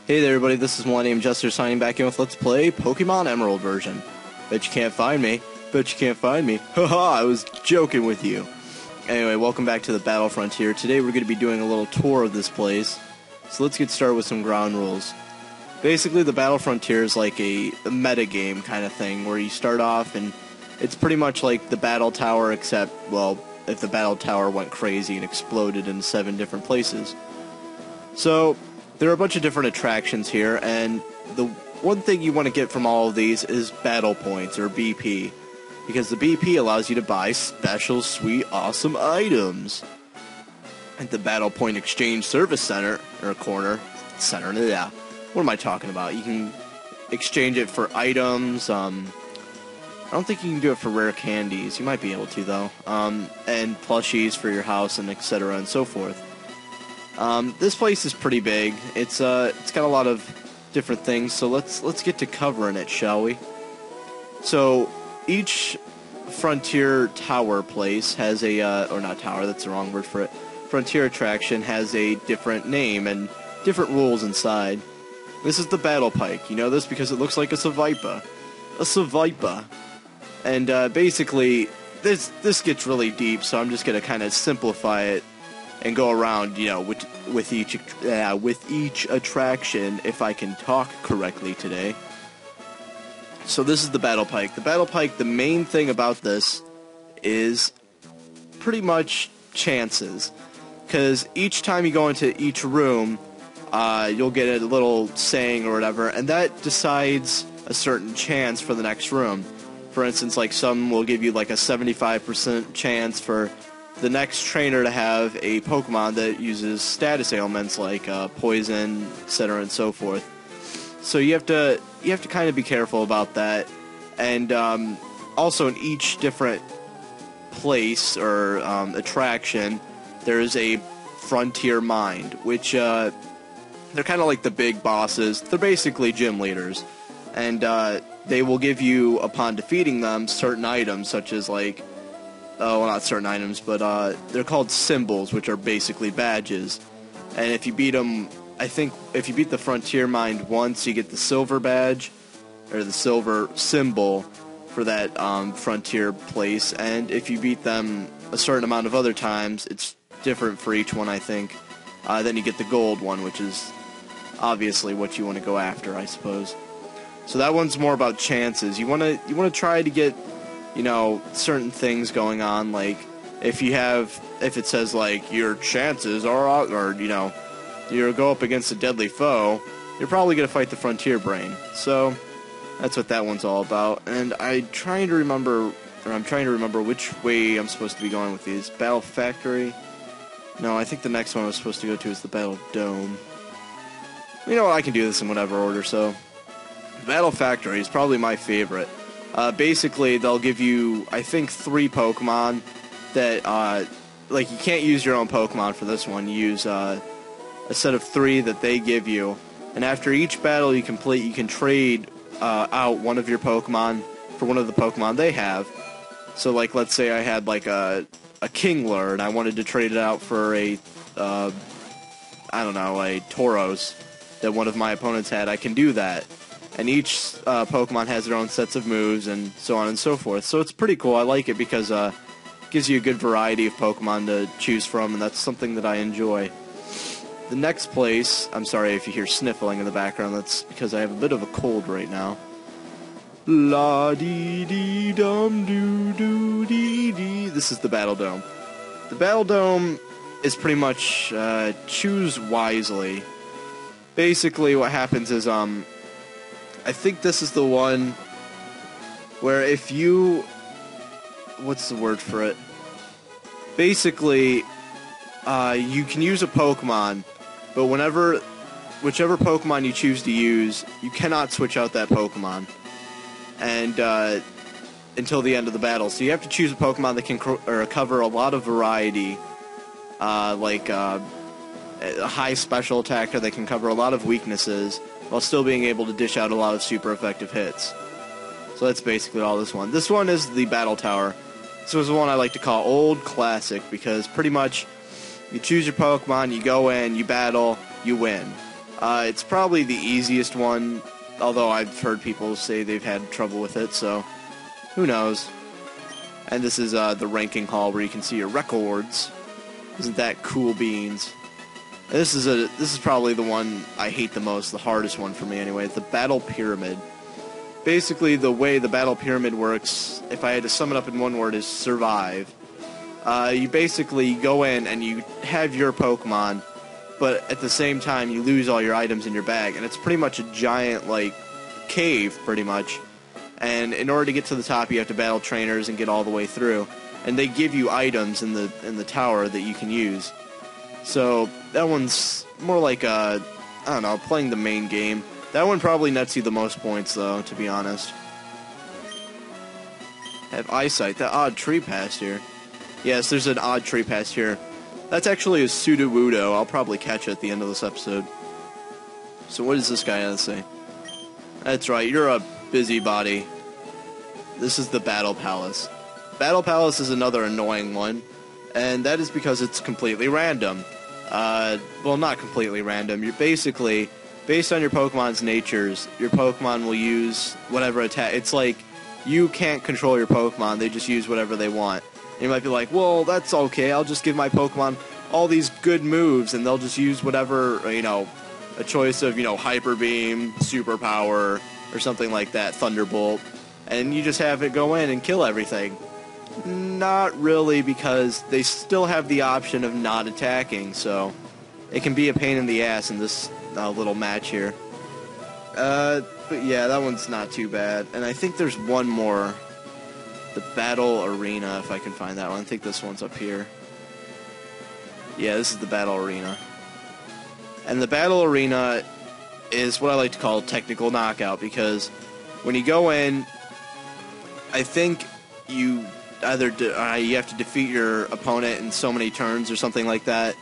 Hey there everybody, this is Millennium Jester signing back in with Let's Play Pokemon Emerald version. Bet you can't find me. Bet you can't find me. Haha, I was joking with you. Anyway, welcome back to the Battle Frontier. Today we're going to be doing a little tour of this place. So let's get started with some ground rules. Basically, the Battle Frontier is like a meta game kind of thing, where you start off and it's pretty much like the Battle Tower, except, well, if the Battle Tower went crazy and exploded in 7 different places. So there are a bunch of different attractions here, and the one thing you want to get from all of these is battle points, or BP, because the BP allows you to buy special, sweet, awesome items. At the Battle Point Exchange Service Center, or yeah, what am I talking about? You can exchange it for items. I don't think you can do it for rare candies. You might be able to, though. And plushies for your house, and etc. and so forth. This place is pretty big. It's got a lot of different things, so let's get to covering it, shall we? So each Frontier Tower place has a or not tower, that's the wrong word for it. Frontier attraction has a different name and different rules inside. This is the Battle Pike. You know this because it looks like a Seviper. A Seviper. And basically this gets really deep, so I'm just gonna kind of simplify it and go around, you know, with each attraction, if I can talk correctly today. So this is the Battle Pike. The Battle Pike, the main thing about this is pretty much chances, because each time you go into each room, you'll get a little saying or whatever, and that decides a certain chance for the next room. For instance, like some will give you like a 75% chance for the next trainer to have a Pokemon that uses status ailments like poison, etc. and so forth. So you have to kind of be careful about that. And also in each different place or attraction, there is a Frontier Mind, which they're kind of like the big bosses. They're basically gym leaders, and they will give you, upon defeating them, certain items, such as like, well, not certain items, but they're called symbols, which are basically badges. And if you beat them, I think if you beat the Frontier Mind once, you get the silver badge, or the silver symbol for that Frontier place. And if you beat them a certain amount of other times, it's different for each one, I think. Then you get the gold one, which is obviously what you want to go after, I suppose. So that one's more about chances. You want to try to get, you know, certain things going on, like if it says like your chances are, or you know, you go up against a deadly foe, you're probably gonna fight the Frontier Brain. So that's what that one's all about. And I'm trying to remember which way I'm supposed to be going with these. Battle Factory. No, I think the next one I was supposed to go to is the Battle Dome. You know what? I can do this in whatever order. So Battle Factory is probably my favorite. Basically, they'll give you, I think, 3 Pokemon that, like, you can't use your own Pokemon for this one. You use a set of 3 that they give you, and after each battle you complete, you can trade out one of your Pokemon for one of the Pokemon they have. So, like, let's say I had, like, a Kingler, and I wanted to trade it out for a, I don't know, a Tauros that one of my opponents had. I can do that. And each Pokemon has their own sets of moves and so on and so forth. So it's pretty cool. I like it because it gives you a good variety of Pokemon to choose from, and that's something that I enjoy. The next place, I'm sorry if you hear sniffling in the background, that's because I have a bit of a cold right now. La-dee-dee-dum-doo-doo-dee-dee. This is the Battle Dome. The Battle Dome is pretty much choose wisely. Basically what happens is, I think this is the one where if you, what's the word for it? Basically, you can use a Pokemon, but whichever Pokemon you choose to use, you cannot switch out that Pokemon, and until the end of the battle. So you have to choose a Pokemon that can cover a lot of variety, like a high special attacker that can cover a lot of weaknesses, while still being able to dish out a lot of super effective hits. So that's basically all this one. This one is the Battle Tower. This was the one I like to call Old Classic, because pretty much you choose your Pokemon, you go in, you battle, you win. It's probably the easiest one, although I've heard people say they've had trouble with it, so who knows. And this is the ranking hall where you can see your records. Isn't that cool beans? And this is probably the one I hate the most, the hardest one for me anyway. It's the Battle Pyramid. Basically, the way the Battle Pyramid works, if I had to sum it up in one word, is survive. You basically go in and you have your Pokemon, but at the same time you lose all your items in your bag, and it's pretty much a giant, like, cave, pretty much. And in order to get to the top, you have to battle trainers and get all the way through. And they give you items in the tower that you can use. So that one's more like I don't know, playing the main game. That one probably nets you the most points, though, to be honest. Have eyesight. That odd tree passed here. Yes, there's an odd tree passed here. That's actually a Sudowoodo. I'll probably catch it at the end of this episode. So what does this guy have to say? That's right, you're a busybody. This is the Battle Palace. Battle Palace is another annoying one, and that is because it's completely random. Well, not completely random. You're basically, based on your Pokemon's natures, your Pokemon will use whatever attack. It's like, you can't control your Pokemon, they just use whatever they want. And you might be like, well, that's okay, I'll just give my Pokemon all these good moves, and they'll just use whatever, you know, a choice of, you know, Hyper Beam, Super Power, or something like that, Thunderbolt, and you just have it go in and kill everything. Not really, because they still have the option of not attacking, so it can be a pain in the ass in this little match here. But yeah, that one's not too bad. And I think there's one more. The Battle Arena, if I can find that one. I think this one's up here. Yeah, this is the Battle Arena. And the Battle Arena is what I like to call technical knockout, because when you go in, I think you either you have to defeat your opponent in so many turns or something like that,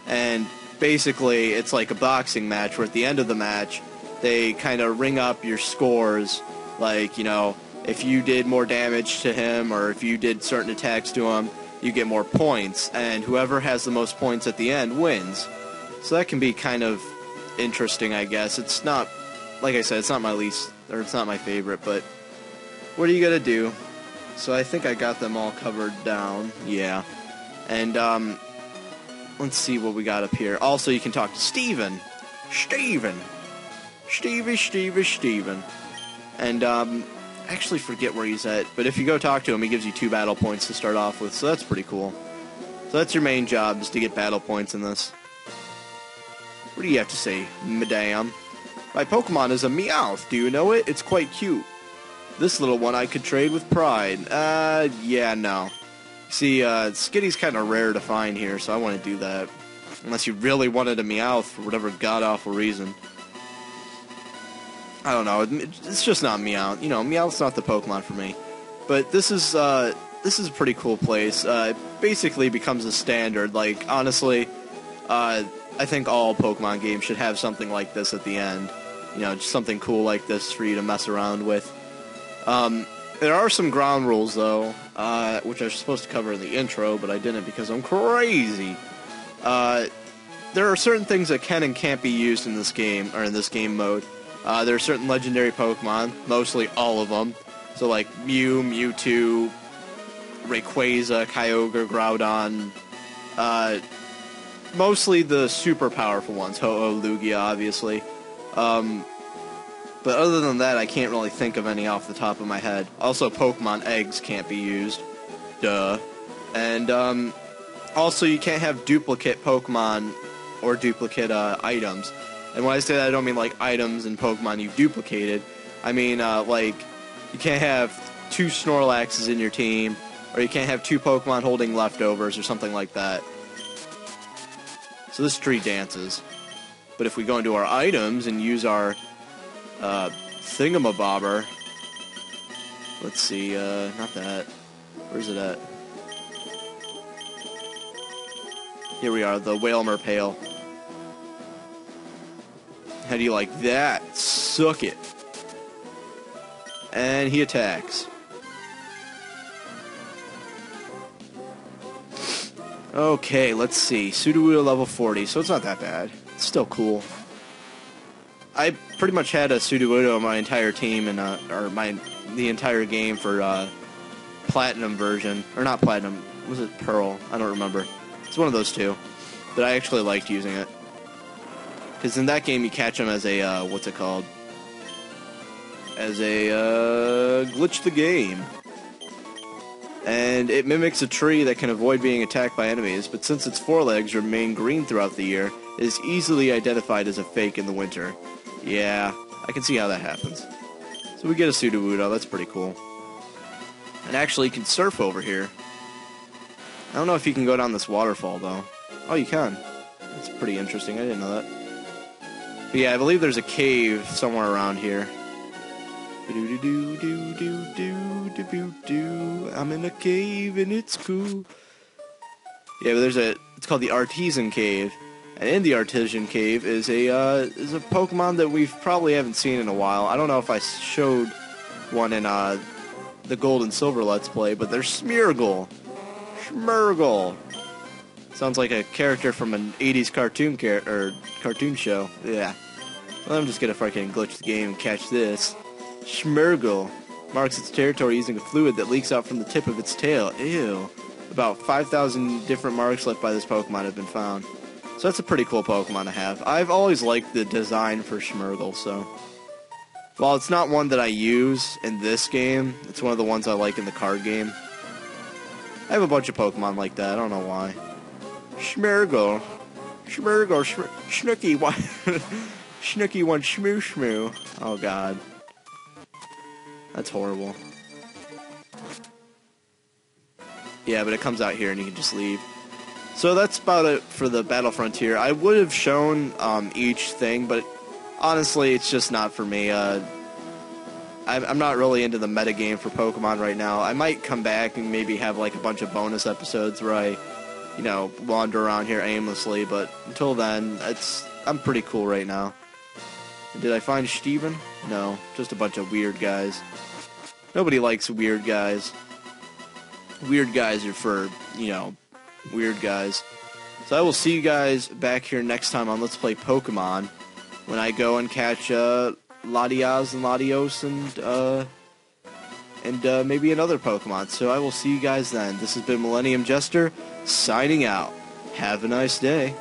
and basically it's like a boxing match where at the end of the match they kind of ring up your scores, like, you know, if you did more damage to him or if you did certain attacks to him, you get more points, and whoever has the most points at the end wins. So that can be kind of interesting, I guess. It's not, like I said, it's not my least, or it's not my favorite, but what are you gonna do? So I think I got them all covered down. Yeah. And, let's see what we got up here. Also, you can talk to Steven. Steven. Steven. And, I actually forget where he's at, but if you go talk to him, he gives you 2 battle points to start off with, so that's pretty cool. So that's your main job, is to get battle points in this. What do you have to say, madame? My Pokemon is a Meowth. Do you know it? It's quite cute. This little one I could trade with pride. Yeah, no. See, Skitty's kind of rare to find here, so I want to do that. Unless you really wanted a Meowth for whatever god-awful reason. I don't know. It's just not Meowth. You know, Meowth's not the Pokemon for me. But this is a pretty cool place. It basically becomes a standard. Like, honestly, I think all Pokemon games should have something like this at the end. You know, just something cool like this for you to mess around with. There are some ground rules, though, which I was supposed to cover in the intro, but I didn't because I'm crazy. There are certain things that can and can't be used in this game, or in this game mode. There are certain legendary Pokemon, mostly all of them. So, like, Mew, Mewtwo, Rayquaza, Kyogre, Groudon. Mostly the super powerful ones, Ho-Oh, Lugia, obviously. But other than that, I can't really think of any off the top of my head. Also, Pokemon eggs can't be used. Duh. And, also, you can't have duplicate Pokemon or duplicate, items. And when I say that, I don't mean, like, items and Pokemon you've duplicated. I mean, like, you can't have 2 Snorlaxes in your team, or you can't have 2 Pokemon holding leftovers, or something like that. So this tree dances. But if we go into our items and use our thingamabobber. Let's see, not that. Where's it at? Here we are, the Wailmer Pail. How do you like that? Suck it. And he attacks. Okay, let's see. Sudowoodo level 40, so it's not that bad. It's still cool. I pretty much had a Sudowoodo on my entire team and the entire game for Platinum version, or not Platinum. Was it Pearl? I don't remember. It's one of those two. But I actually liked using it because in that game you catch them as a what's it called? As a glitch the game. And it mimics a tree that can avoid being attacked by enemies, but since its forelegs remain green throughout the year, it is easily identified as a fake in the winter. Yeah, I can see how that happens. So we get a Sudowoodo, that's pretty cool. And actually, you can surf over here. I don't know if you can go down this waterfall, though. Oh, you can. That's pretty interesting, I didn't know that. But yeah, I believe there's a cave somewhere around here. I'm in a cave and it's cool. Yeah, but it's called the Artesian Cave, and in the Artesian Cave is a Pokemon that we probably haven't seen in a while. I don't know if I showed one in the Gold and Silver Let's Play, but there's Smeargle. Schmergle. Sounds like a character from an 80s cartoon show. Yeah. Well, I'm just gonna fucking glitch the game and catch this. Schmergle marks its territory using a fluid that leaks out from the tip of its tail. Ew. About 5,000 different marks left by this Pokemon have been found. So that's a pretty cool Pokemon to have. I've always liked the design for Schmergle, so... While it's not one that I use in this game, it's one of the ones I like in the card game. I have a bunch of Pokemon like that, I don't know why. Schmergle. Schmergle, Schnooky, one... Schnooky one shmoo shmoo. Oh god. That's horrible. Yeah, but it comes out here and you can just leave. So that's about it for the Battle Frontier. I would have shown each thing, but honestly, it's just not for me. I'm not really into the metagame for Pokemon right now. I might come back and maybe have like a bunch of bonus episodes where I, you know, wander around here aimlessly, but until then, I'm pretty cool right now. Did I find Steven? No, just a bunch of weird guys. Nobody likes weird guys. Weird guys are for, you know, weird guys. So I will see you guys back here next time on Let's Play Pokemon, when I go and catch Latias and Latios and maybe another Pokemon. So I will see you guys then. This has been Millennium Jester, signing out. Have a nice day.